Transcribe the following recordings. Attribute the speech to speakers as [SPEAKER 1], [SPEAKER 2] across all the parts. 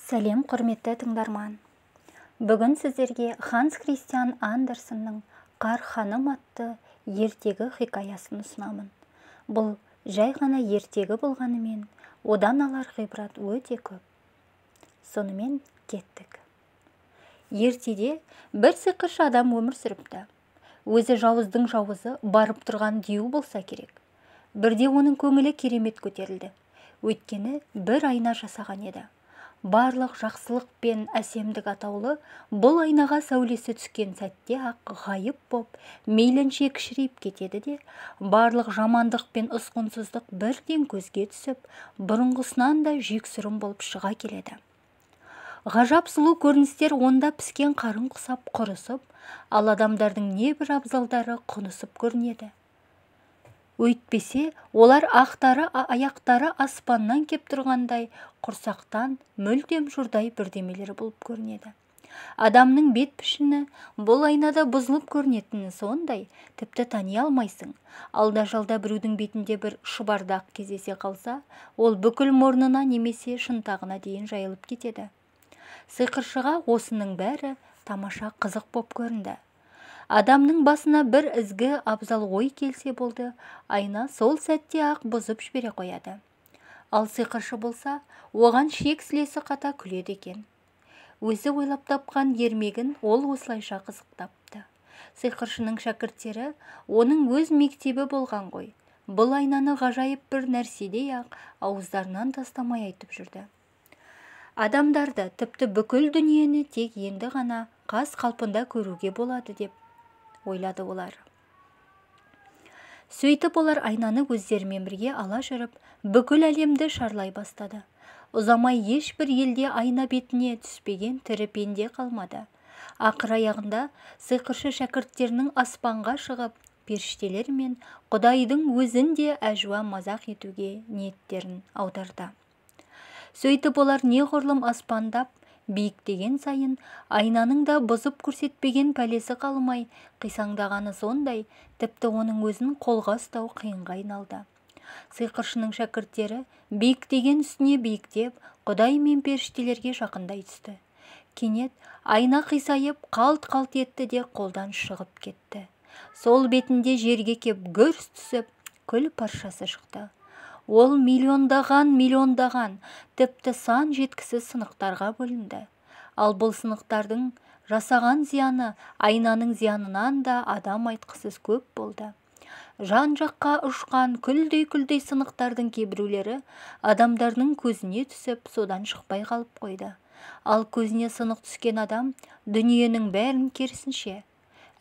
[SPEAKER 1] Сәлем құрметті тыңдарман. Бүгін сіздерге Ханс Кристиан Андерсеннің «Қар ханым» атты ертегі хикаясын ұсынамын. Бұл жай ғана ертегі болғанымен, одан алар ғибрат өте көп. Сонымен кеттік. Ертеде бір сиқыршы адам өмір сүріпті. Өзі жауыздың жауызы барып тұрған дию болса керек. Бірде оның көңілі керемет көтерілді. Өйткені бір айна жасаған еді. Барлық жақсылық пен әсемдік атаулы бұл айнаға сәулесі түскен сәтте ақ ғайып боп, мейлінше кішірейіп кетеді де, барлық жамандық пен ұсқынсыздық бірден көзге түсіп, бұрынғысынан да жексұрын болып шыға келеді. Ғажап сұлу көріністер онда піскен қарын құсап құрысып, ал адамдардың небір абзалдары құнысып көрінеді. Өйтпесе, олар аяқтары аспаннан кеп тұрғандай, құрсақтан мүлдем жұрдай бірдемелер болып көрінеді. Адамның бет пішіні бұл айнада бұзылып көрінетіні сондай, тіпті тани алмайсың. Алда-жалда біреудің бетінде бір шұбардақ кездесе қалса, ол бүкіл мұрнына немесе шынтағына дейін жайылып кетеді. Сиқыршыға осының бәрі тамаша қызық боп көрінді. Адамның басына бір ізгі абзал ой келсе болды, айна сол сәтте ақ бұзып жібере қояды. Ал сиқыршы болса, оған шек сілесі қата күледі екен. Өзі ойлап тапқан ермегін ол осылайша қызықтапты. Сиқыршының шәкірттері оның өз мектебі болған ғой. Бұл айнаны ғажайып бір нәрседей ақ ауыздарынан тастамай айтып жүрді. Адамдарды, тіпті бүкіл дүниені тек енді ғана қас қалпында көруге болады деп ойлады олар. Сөйтіп олар айнаны өздерімен бірге ала жүріп, бүкіл әлемді шарлай бастады. Ұзамай ешбір елде айна бетіне түспеген тірі пенде қалмады. Ақыр аяғында сиқыршы шәкірттерінің аспанға шығып, періштелер мен Құдайдың өзін де әжуа мазақ етуге ниеттерін аударды. Сөйтіп олар неғұрлым аспандап, биіктеген сайын айнаның да бұзып көрсетпеген пәлесі қалмай, қисаңдағаны сондай, тіпті оның өзін қолға ұстау қиынға айналды. Сиқыршының шәкірттері биіктеген үстіне биіктеп, Құдай мен періштелерге жақындай түсті. Кенет айна қисайып, қалт-қалт етті де қолдан шығып кетті. Сол бетінде жерге кеп гүрс түсіп, күл паршасы шықты. Ол миллиондаған, тіпті сан жеткісіз сынықтарға бөлінді. Ал бұл сынықтардың жасаған зияны айнаның зиянынан да адам айтқысыз көп болды. Жан-жаққа ұшқан күлдей сынықтардың кейбіреулері адамдардың көзіне түсіп, содан шықпай қалып қойды. Ал көзіне сынық түскен адам дүниенің бәрін керісінше,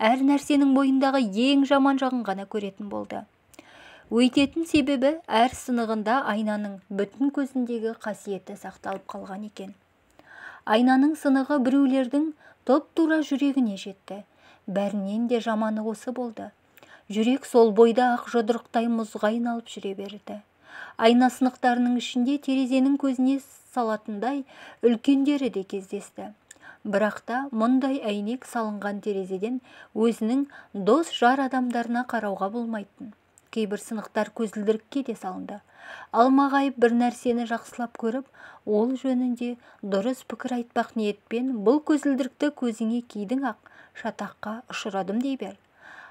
[SPEAKER 1] әр нәрсенің бойындағы ең жаман жағын ғана көретін болды. Өйтетін себебі әр сынығында айнаның бүтін көзіндегі қасиеті сақталып қалған екен. Айнаның сынығы біреулердің топ-тура жүрегіне жетті. Бәрінен де жаманы осы болды. Жүрек сол бойда ақ жұдырықтай мұзға айналып жүре берді. Айна сынықтарының ішінде терезенің көзіне салатындай үлкендері де кездесті. Бірақ та мұндай әйнек салынған терезеден өзінің дос жар адамдарына қарауға болмайтын. Кейбір сынықтар көзілдірікке де салынды. Алмағайып бір нәрсені жақсылап көріп, ол жөнінде дұрыс пікір айтпақ ниетпен бұл көзілдірікті көзіңе кидің ақ, шатаққа ұшырадым дей бер.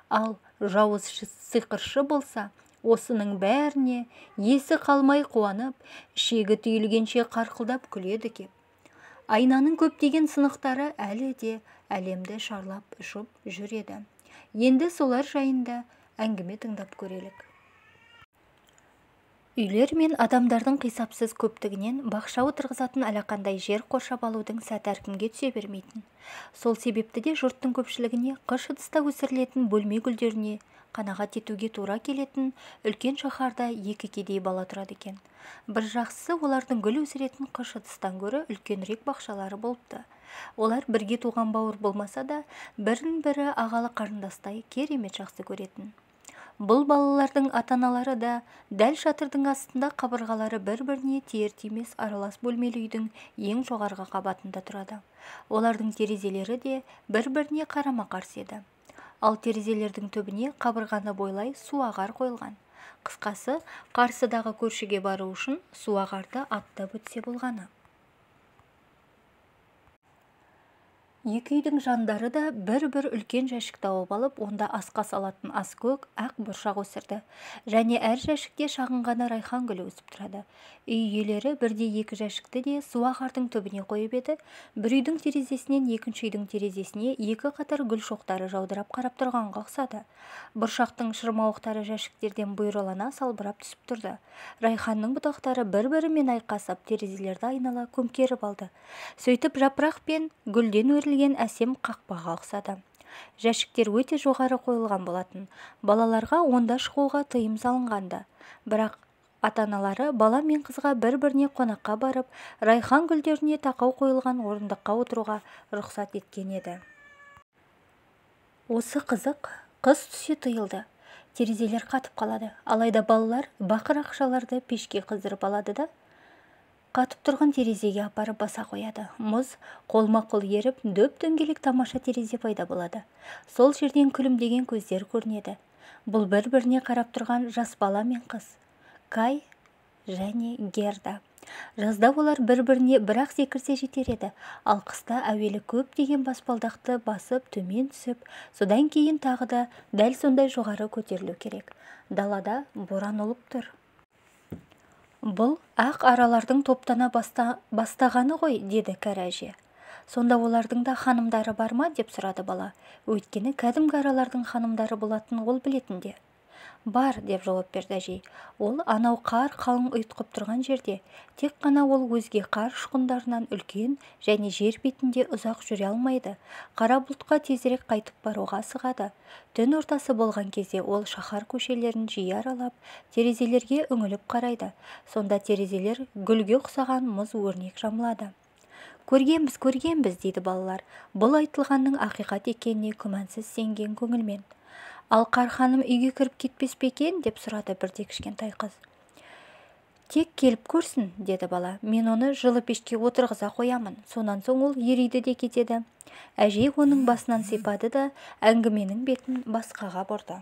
[SPEAKER 1] Ал жауыз сиқыршы болса, осының бәріне есі қалмай қуанып, шегі түйілгенше қарқылдап күледі кеп. Айнаның көптеген сынықтары әлі де әлемді шарлап ұшып жүреді. Енді солар жайында әңгіме тыңдап көрелік. Үйлер мен адамдардың қисапсыз көптігінен бақша отырғызатын әлақандай жер қоршап алудың сәті әркімге түсе бермейтін. Сол себепті де жұрттың көпшілігіне қыш ыдыста өсірілетін бөлме гүлдеріне қанағат етуге тура келетін үлкен шаһарда екі кедей бала тұрады екен. Бір жақсысы, олардың гүл өсіретін қыш ыдыстан гөрі үлкенірек бақшалары болыпты. Олар бірге туған бауыр болмаса да, бірін-бірі ағалы қарындастай керемет жақсы көретін. Бұл балалардың ата-аналары да дәл шатырдың астында қабырғалары бір-біріне тиер-тимес аралас бөлмелі үйдің ең жоғарғы қабатында тұрады. Олардың терезелері де бір-біріне қарама-қарсы еді. Ал терезелердің түбіне қабырғаны бойлай суағар қойылған. Қысқасы, қарсыдағы көршіге бару үшін суағарды аттап өтсе болғаны. Екі үйдің жандары да бір-бір үлкен жәшік тауып алып, онда асқа салатын ас көк, ақ бұршақ өсірді. Және әр жәшікте шағын ғана райхан гүлі өсіп тұрады. Үй иелері бірде екі жәшікті де су ағардың түбіне қойып еді. Бір үйдің терезесінен екінші үйдің терезесіне екі қатар гүл шоқтары жаудырап қарап тұрғанға ұқсады. Бұршақтың шырмауықтары жәшіктерден бұйралана салбырап түсіп тұрды. Райханның бұтақтары бір-бірімен айқасып, терезелерді айнала көмкеріп алды. Сөйтіп жапырақ пен гүлден өрілген әсем қақпаға ұқсады. Жәшіктер өте жоғары қойылған болатын. Балаларға онда шығуға тыйым салынғанды. Бірақ ата-аналары бала мен қызға бір-біріне қонаққа барып, райхан гүлдеріне тақау қойылған орындыққа отыруға рұқсат еткен еді. Осы қызық, қыс түсе тыйылды. Терезелер қатып қалады. Алайда балалар бақыр ақшаларды пешке қыздырып алады да, қатып тұрған терезеге апарып баса қояды. Мұз қолма-қол еріп, дөп-дөңгелек тамаша терезе пайда болады. Сол жерден күлімдеген көздер көрінеді. Бұл бір-біріне қарап тұрған жас бала мен қыз, Кай және Герда. Жазда олар бір-біріне бір-ақ секірсе жетер еді, ал қыста әуелі көптеген баспалдақты басып төмен түсіп, содан кейін тағы да дәл сондай жоғары көтерілу керек. Далада боран ұлып тұр. Бұл ақ аралардың топтана бастағаны ғой, деді кәрі әже. Сонда олардың да ханымдары бар ма, деп сұрады бала. Өйткені кәдімгі аралардың ханымдары болатын ол білетінде. Бар, деп жауап берді әжей. Ол анау қар қалың ұйтқып тұрған жерде. Тек қана ол өзге қар ұшқындарынан үлкен және жер бетінде ұзақ жүре алмайды. Қара бұлтқа тезірек қайтып баруға асығады. Түн ортасы болған кезде ол шаһар көшелерін жиі аралап, терезелерге үңіліп қарайды. Сонда терезелер гүлге ұқсаған мұз өрнек жамылады. Көргенбіз, дейді балалар. Бұл айтылғанның ақиқат екеніне күмәнсіз сенген көңілмен. Ал Қарханым үйге кіріп кетпес пе екен, деп сұрады бірде кішкентай қыз. Тек келіп көрсін, деді бала. Мен оны жылы пешке отырғыза қоямын. Сонан соң ол ериді де кетеді. Әжей оның басынан сипады да әңгіменің бетін басқаға бұрды.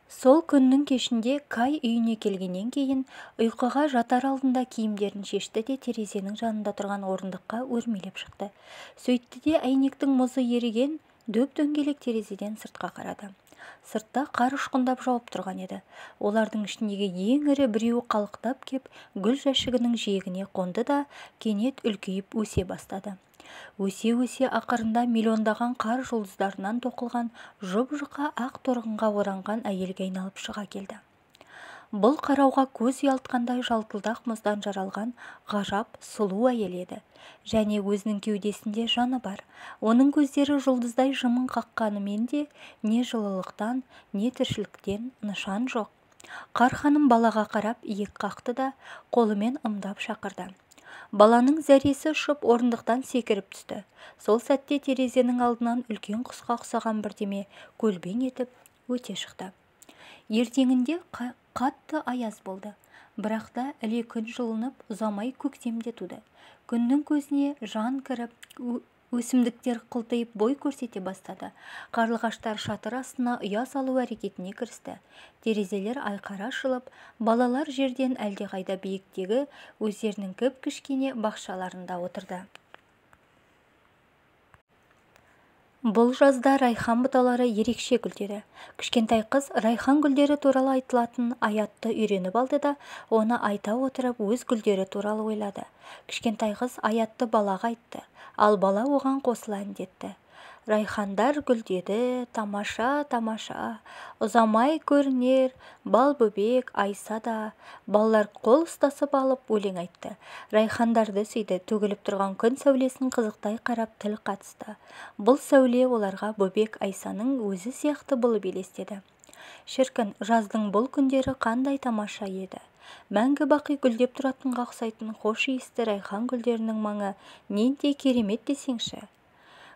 [SPEAKER 1] Сол күннің кешінде Кай үйіне келгеннен кейін ұйқыға жатар алдында киімдерін шешті де терезенің жанында тұрған орындыққа өрмелеп шықты. Сөйтті де әйнектің мұзы еріген дөп-дөңгелек терезеден сыртқа қарады. Сыртта қар ұшқындап жауып тұрған еді. Олардың ішіндегі ең ірі біреуі қалықтап кеп гүл жәшігінің жиегіне қонды да кенет үлкейіп өсе бастады. Өсе ақырында миллиондаған қар жұлдыздарынан тоқылған жұп-жұқа ақ торғынға оранған әйелге айналып шыға келді. Бұл қарауға көз ұялтқандай жалтылдақ мұздан жаралған ғажап сұлу әйел еді. Және өзінің кеудесінде жаны бар. Оның көздері жұлдыздай жымың қаққанымен де не жылылықтан, не тіршіліктен нышан жоқ. Қарханым балаға қарап иек қақты да қолымен ымдап шақырды. Баланың зәресі ұшып орындықтан секіріп түсті. Сол сәтте терезенің алдынан үлкен құсқа ұқсаған бірдеме көлбең етіп өте шықты. Ертеңінде қатты аяз болды. Бірақ та іле күн жылынып, ұзамай көктемде туды. Күннің көзіне жан кіріп, өсімдіктер қылтайып бой көрсете бастады. Қарлығаштар шатыр астына ұя салу әрекетіне кірісті. Терезелер айқара ашылып, балалар жерден әлдеқайда биіктегі өздерінің кіп-кішкене бақшаларында отырды. Бұл жазда райхан бұталары ерекше гүлдеді. Кішкентай қыз райхан гүлдері туралы айтылатын аятты үйреніп алды да, оны айта отырып өз гүлдері туралы ойлады. Кішкентай қыз аятты балаға айтты, ал бала оған қосыла әндетті. Райхандар гүлдеді, тамаша, тамаша, ұзамай көрінер, бал бөбек айса да. Балалар қол ұстасып алып өлең айтты. Райхандарды сүйді, төгіліп тұрған күн сәулесін қызықтай қарап тіл қатысты. Бұл сәуле оларға бөбек Айсаның өзі сияқты болып елестеді. Шіркін, жаздың бұл күндері қандай тамаша еді. Мәңгі бақи гүлдеп тұратынға ұқсайтын хош иісті райхан гүлдерінің маңы нендей керемет десеңші.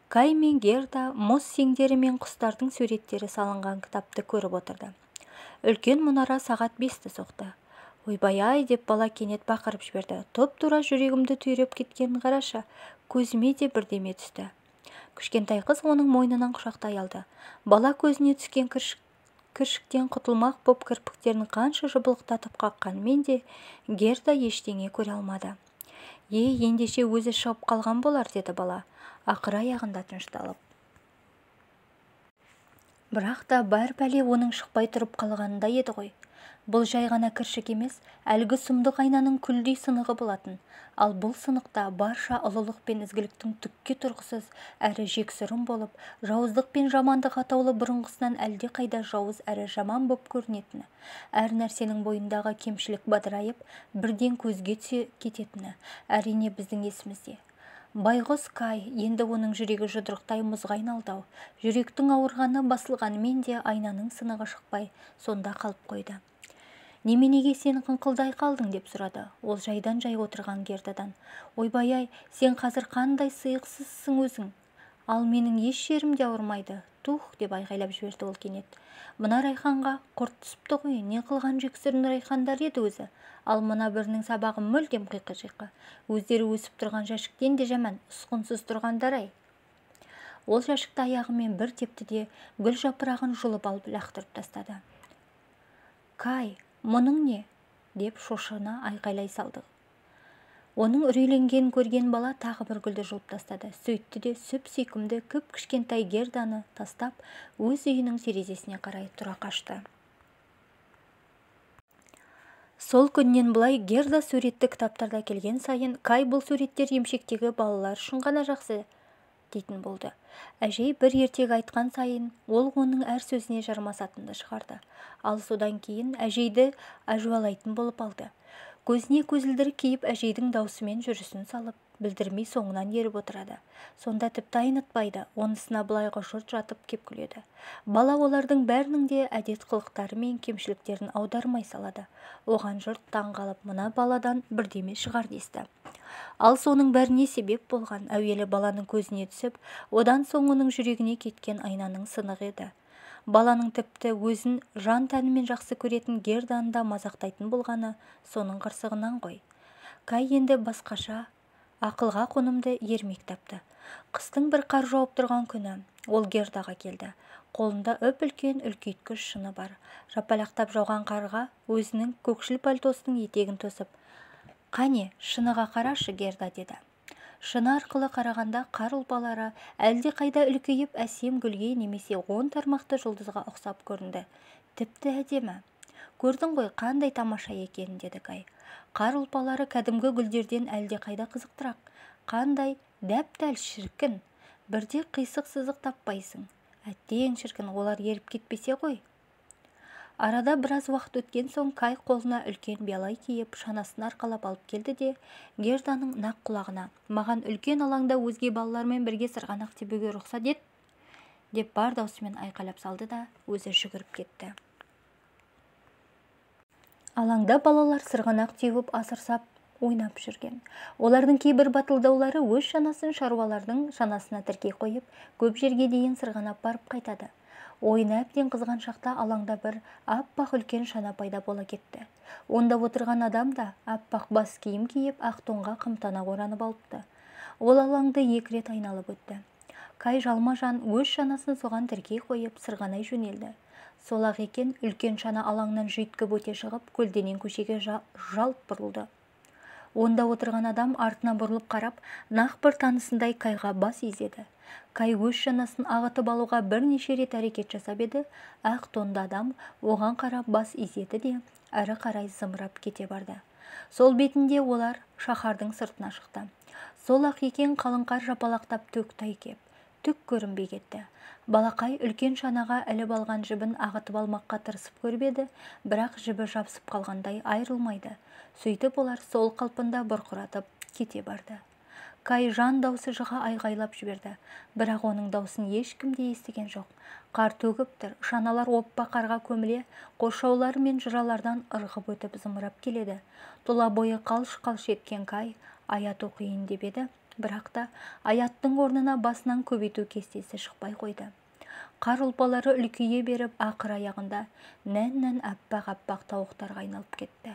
[SPEAKER 1] Кай мен Герда мұз сеңдері мен құстардың суреттері салынған кітапты көріп отырды. Үлкен мұнара сағат 5-ті соқты. Ойбай-ай, деп бала кенет бақырып жіберді. Топ-тура жүрегімді түйреп кеткенін қарашы, көзіме де бірдеме түсті. Кішкентай қыз оның мойнынан құшақтай алды. Бала көзіне түскен кіршіктен құтылмақ боп кірпіктерін қанша жыбылықтатып қаққанмен де Герда ештеңе көре алмады. ендеше өзі шығып қалған болар, деді бала, ақыр аяғында тынышталып. Бірақ та бар пәле оның шықпай тұрып қалғанында еді ғой. Бұл жай ғана кіршік емес, әлгі сұмдық айнаның күлдей сынығы болатын. Ал бұл сынықта барша ұлылық пен ізгіліктің түкке тұрғысыз әрі жексұрын болып, жауыздық пен жамандық атаулы бұрынғысынан әлде қайда жауыз әрі жаман боп көрінетіні, әр нәрсенің бойындағы кемшілік бадырайып, бірден көзге түсе кететіні әрине біздің есімізде. Байғұс Кай, енді оның жүрегі жұдырықтай мұзға айналды-ау. Жүректің ауырғаны басылғанымен де айнаның сынығы шықпай, сонда қалып қойды. «Неменеге сен қыңқылдай қалдың?» деп сұрады. Ол жайдан жай отырған Гердадан. «Ойбай-ай, сен қазір қандай сыйықсызсың өзің? Ал менің еш жерім де ауырмайды. Тух!» деп айғайлап жіберді ол кенет. «Мына Райханға құрт түсіпті ғой, не қылған жексұрын Райхандар еді өзі. Ал мына бірінің сабағы мүлдем қиқы-жиқы. Өздері өсіп тұрған жәшіктен де жаман, ұсқынсыз тұрғандар-ай!» Ол жәшікті аяғымен бір тепті де гүл жапырағын жұлып алып лақтырып тастады. «Кай, мұның не?» деп шошына айқайлай салды. Оның үрейленгенін көрген бала тағы бір гүлді жұлып тастады. Сөйтті де сүп-сүйкімді кіп-кішкентай Герданы тастап, өз үйінің терезесіне қарай тұра қашты. Сол күннен былай Герда суретті кітаптарда келген сайын, Кай бұл суреттер емшектегі балалар үшін ғана жақсы дейтін болды. Әжей бір ертегі айтқан сайын, ол оның әр сөзіне жармасатынды шығарды. Ал содан кейін әжейді әжуалайтын болып алды. Көзіне көзілдірік киіп әжейдің даусымен жүрісін салып, білдірмей соңынан еріп отырады. Сонда тіпті айнытпайды, онысына былайғы жұрт жатып кеп күледі. Бала олардың бәрінің де әдет қылықтары мен кемшіліктерін аудармай салады. Оған жұрт таңғалып, мына баладан бірдеме шығар десті. Ал соның бәріне себеп болған әуелі баланың көзіне түсіп, одан соң оның жүрегіне кеткен айнаның сынығы еді. Баланың тіпті өзін жан тәнімен жақсы көретін Герданы да мазақтайтын болғаны соның қырсығынан ғой. Кай енді басқаша ақылға қонымды ермек тапты. Қыстың бір қар жауып тұрған күні ол Гердаға келді. Қолында үп-үлкен үлкейткіш шыны бар. Жапалақтап жауған қарға өзінің көкшіл пальтосының етегін тосып, «Қане, шыныға қарашы, Герда», деді. Шыны арқылы қарағанда қар ұлпалары әлде қайда үлкейіп әсем гүлге немесе 10 тармақты жұлдызға ұқсап көрінді. Тіпті әдемі. «Көрдің ғой, қандай тамаша екенін», деді Кай. «Қар ұлпалары кәдімгі гүлдерден әлде қайда қызықтырақ. Қандай дәп-дәл шіркін. Бірде қисық сызық таппайсың. Әттең шіркін, олар еріп кетпесе ғой». Арада біраз уақыт өткен соң Кай қолына үлкен биялай киіп, шанасын арқалап алып келді де Герданың нақ құлағына, «Маған үлкен алаңда өзге балалармен бірге сырғанақ тебуге рұқсат ет», деп бар даусымен айқайлап салды да өзі жүгіріп кетті. Алаңда балалар сырғанақ теуіп асырсап ойнап жүрген. Олардың кейбір батылдаулары өз шанасын шаруалардың шанасына тіркей қойып, көп жерге дейін сырғанап барып қайтады. Ойына әбден қызған шақта алаңда бір аппақ үлкен шана пайда бола кетті. Онда отырған адам да аппақ бас киім киіп, ақ тонға қымтана оранып алыпты. Ол алаңды 2 рет айналып өтті. Кай жалма-жан өз шанасын соған тіркей қойып, сырғанай жөнелді. Сол-ақ екен, үлкен шана алаңнан жүйткіп өте шығып, көлденең көшеге жалт бұрылды. Онда отырған адам артына бұрылып қарап, нақ бір танысындай Кайға бас изеді. Кай өз шанасын ағытып алуға бірнеше рет әрекет жасап еді, ақ тонды адам оған қарап бас изеді де әрі қарай зымырап кете барды. Сол бетінде олар шаһардың сыртына шықты. Сол-ақ екен, қалың қар жапалақтап төктай кеп, түк көрінбей кетті. Балақай үлкен шанаға іліп алған жібін ағытып алмаққа тырысып көрбеді, бірақ жібі жабысып қалғандай айырылмайды. Сөйтіп олар сол қалпында бұрқыратып кете барды. Кай жан даусы жыға айғайлап жіберді, бірақ оның даусын ешкім де естіген жоқ. Қар төгіп тұр, шаналар оппа қарға көміле, қоршаулар мен жыралардан ырғып өтіп зымырап келеді. Тұла бойы қалш-қалш еткен Кай аят оқиын деп еді, бірақ та аяттың орнына басынан көбейту кестесі шықпай қойды. Қар ұлпалары үлкейе беріп, ақыр аяғында нән-нән аппақ-аппақ тауықтарға айналып кетті.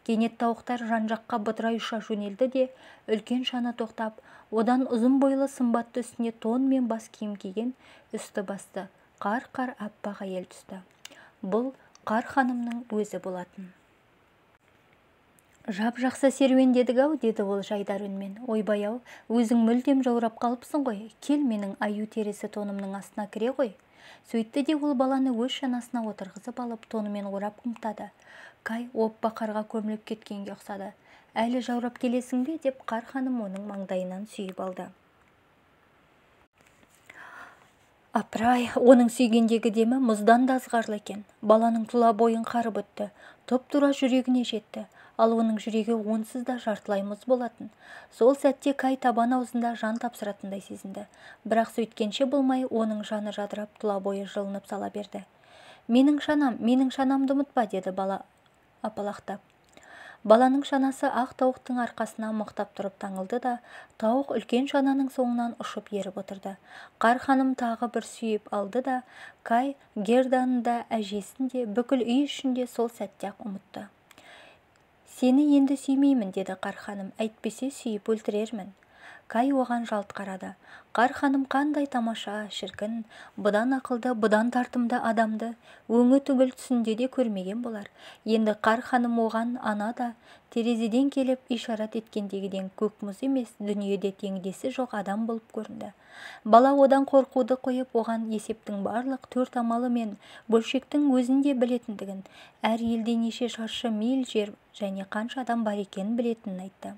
[SPEAKER 1] Кенет тауықтар жан-жаққа бытырай ұша жөнелді де, үлкен шана тоқтап, одан ұзын бойлы сымбатты үстіне тон мен бас киім киген үсті-басты қар-қар аппақ әйел түсті. Бұл Қар ханымның өзі болатын. Жап-жақсы серуендедік-ау, деді ол жайдар үнмен. Ойбай-ау, өзің мүлдем жаурап қалыпсың ғой. Кел, менің аю терісі тонымның астына кіре ғой. Сөйтті де ол баланы өз шанасына отырғызып алып, тонымен орап қымтады. Кай оппа қарға көміліп кеткенге ұқсады. Әлі жаурап келесің бе, деп қар ханым оның маңдайынан сүйіп алды. Апырай, оның сүйгендегі демі мұздан да ызғарлы екен. Баланың тұла бойын қарып өтті, тұп-тура жүрегіне жетті. Ал оның жүрегі онсыз да жартылай мұз болатын. Сол сәтте Кай табан аузында жан тапсыратындай сезінді. Бірақ сөйткенше болмай, оның жаны жадырап, тұла бойы жылынып сала берді. Менің шанамды ұмытпа, деді бала апалақтап. Баланың шанасы ақ тауықтың арқасына мықтап тұрып таңылды да, тауық үлкен шананың соңынан ұшып еріп отырды. Қар ханым тағы бір сүйіп алды да, Кай Герданын да әжесін де бүкіл үй ішінде сол сәтте-ақ ұмытты. Сені енді сүймеймін, деді қар ханым, әйтпесе сүйіп өлтірермін. Кай оған жалт қарады. Қар ханым қандай тамаша, шіркін, бұдан ақылды, бұдан тартымды адамды өңі түгіл түсінде де көрмеген болар. Енді қар ханым оған ана да терезеден келіп ишарат еткендегіден көк мұз емес, дүниеде теңдесі жоқ адам болып көрінді. Бала одан қорқуды қойып, оған есептің барлық төрт амалы мен бөлшектің өзін де білетіндігін, әр елде неше шаршы миль жер және қанша адам бар екенін білетінін айтты.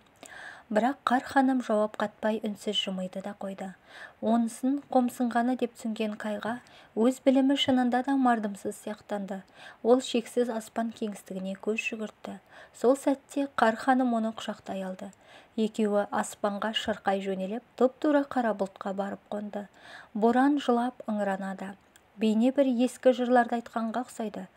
[SPEAKER 1] Бірақ қар ханым жауап қатпай үнсіз жымиды да қойды. Онысын қомсынғаны деп түсінген Кайға өз білімі шынында да мардымсыз сияқтанды. Ол шексіз аспан кеңістігіне көз жүгіртті. Сол сәтте қар ханым оны құшақтай алды. Екеуі аспанға шырқай жөнеліп, тұп-тура қара бұлтқа барып қонды. Боран жылап ыңыранады. Бейне бір ескі жырларды айтқанға ұқсайды.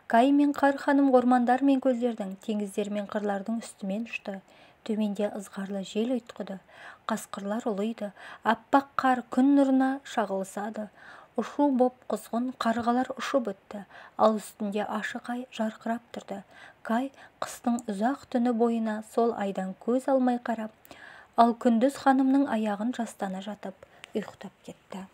[SPEAKER 1] Кай мен қар ханым ормандар мен көлдердің, теңіздер мен қырлардың үстімен ұшты. Төменде ызғарлы жел ұйтқыды, қасқырлар ұлиды, аппақ қар күн нұрына шағылысады. Ұшу боп құзғын қарғалар ұшып өтті, ал үстінде ашық ай жарқырап тұрды. Кай қыстың ұзақ түні бойына сол айдан көз алмай қарап, ал күндіз ханымның аяғын жастана жатып ұйықтап кетті.